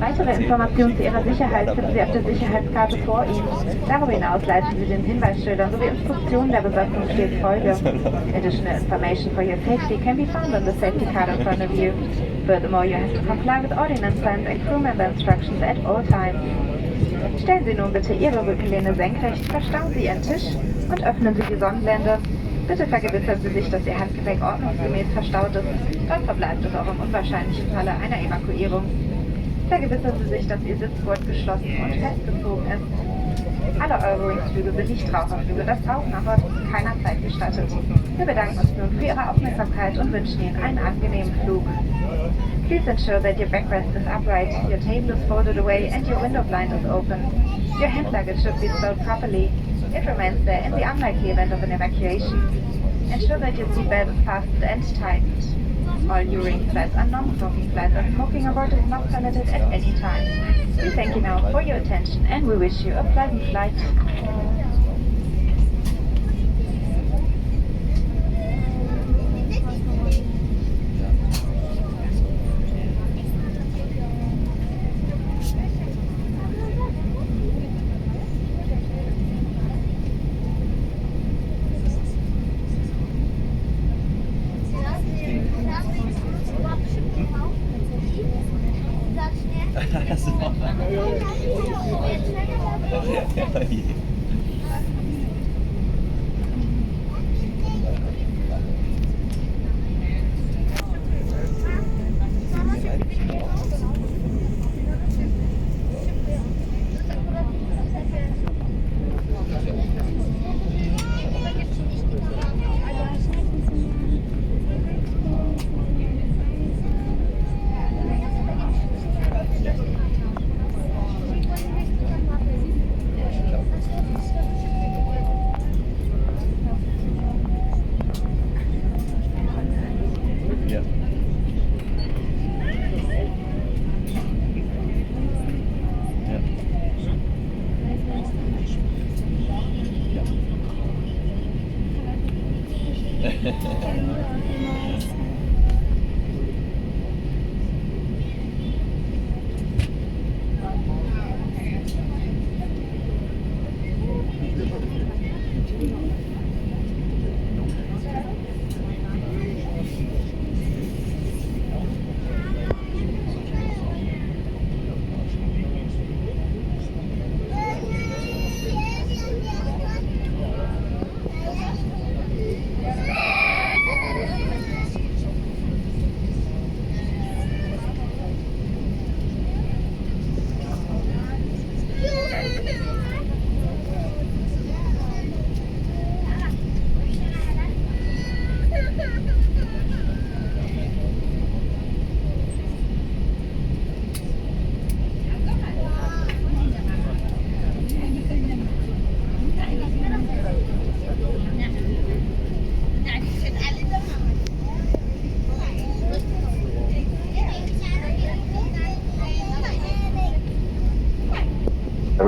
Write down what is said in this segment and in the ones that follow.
Weitere Informationen zu Ihrer Sicherheit finden Sie auf der Sicherheitskarte vor Ihnen. Darüber hinaus leiten Sie den Hinweisschildern sowie Instruktionen der Besatzung stets Folge. Additional information for your safety can be found on the safety card in front of you. Furthermore, you have to comply with ordinance signs and crew member instructions at all times. Stellen Sie nun bitte Ihre Rückenlehne senkrecht, verstauen Sie Ihren Tisch und öffnen Sie die Sonnenblende. Bitte vergewissern Sie sich, dass Ihr Handgepäck ordnungsgemäß verstaut ist. Dort verbleibt es auch im unwahrscheinlichen Falle einer Evakuierung. Vergewissern Sie sich, dass Ihr Sitzgurt geschlossen und festgezogen ist. Alle Eurowings-Flüge sind Nichtraucherflüge. Das Rauchen an Bord ist keinerzeit gestattet. Wir bedanken uns nun für Ihre Aufmerksamkeit und wünschen Ihnen einen angenehmen Flug. Please ensure that your backrest is upright, your table is folded away and your window blind is open. Your hand luggage should be stowed properly. It remains there in the unlikely event of an evacuation. Ensure that your seatbelt is fastened and tightened. All Eurowings flights are non-smoking flights and smoking aboard is not permitted at any time. We thank you now for your attention and we wish you a pleasant flight.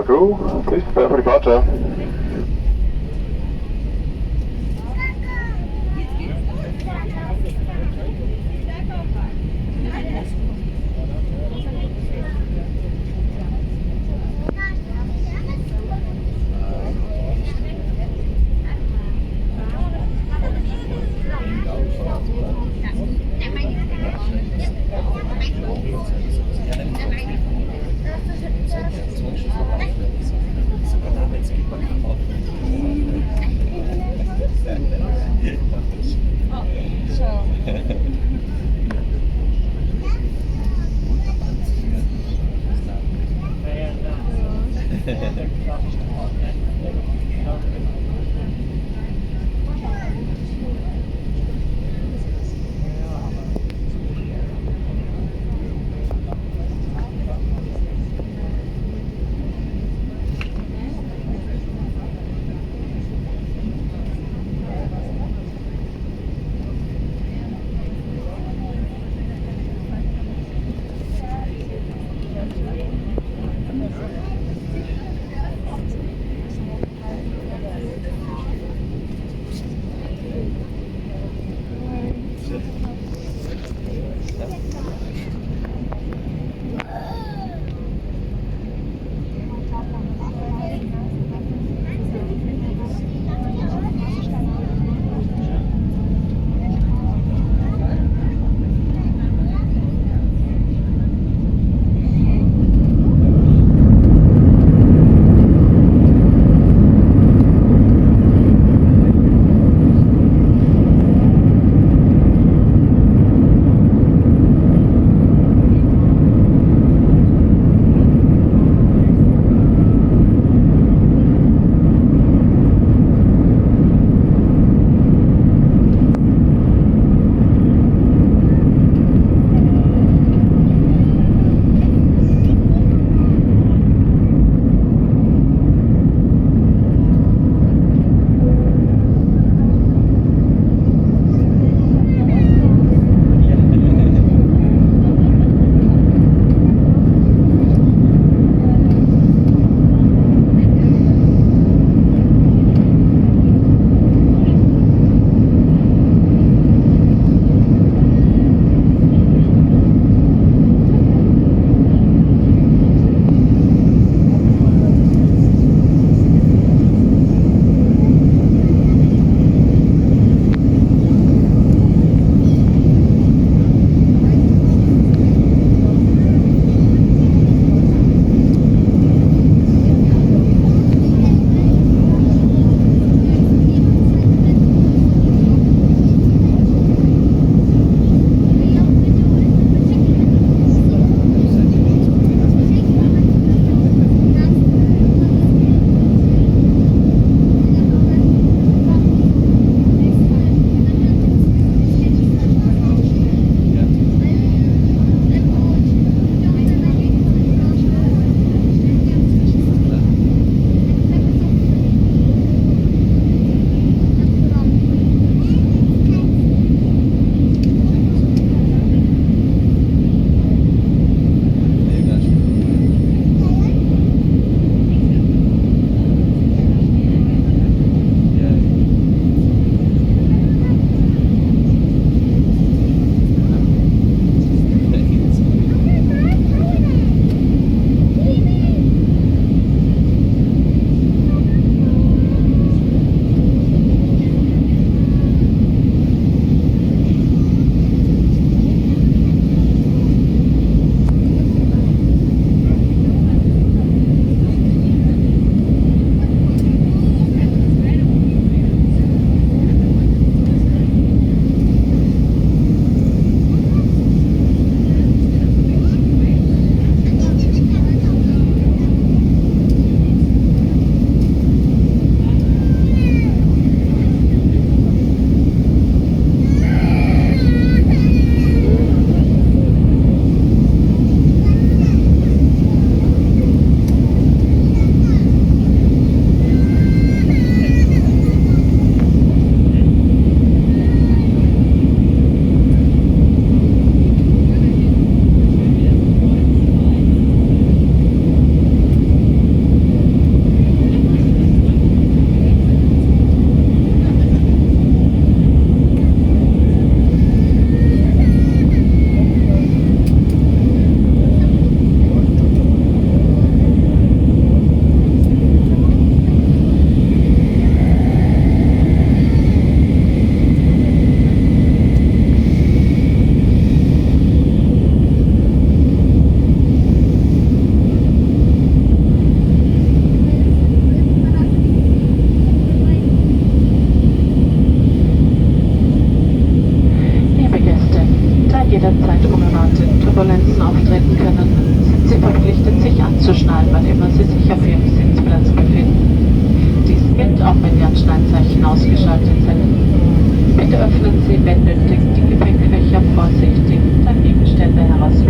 Crew, please prepare for departure. können, sind Sie verpflichtet, sich anzuschnallen, wann immer Sie sich auf Ihrem Sitzplatz befinden. Dies gilt auch, wenn die Anschnallzeichen ausgeschaltet sind. Bitte öffnen Sie, wenn nötig, die Gepäckfächer vorsichtig, da Gegenstände heraus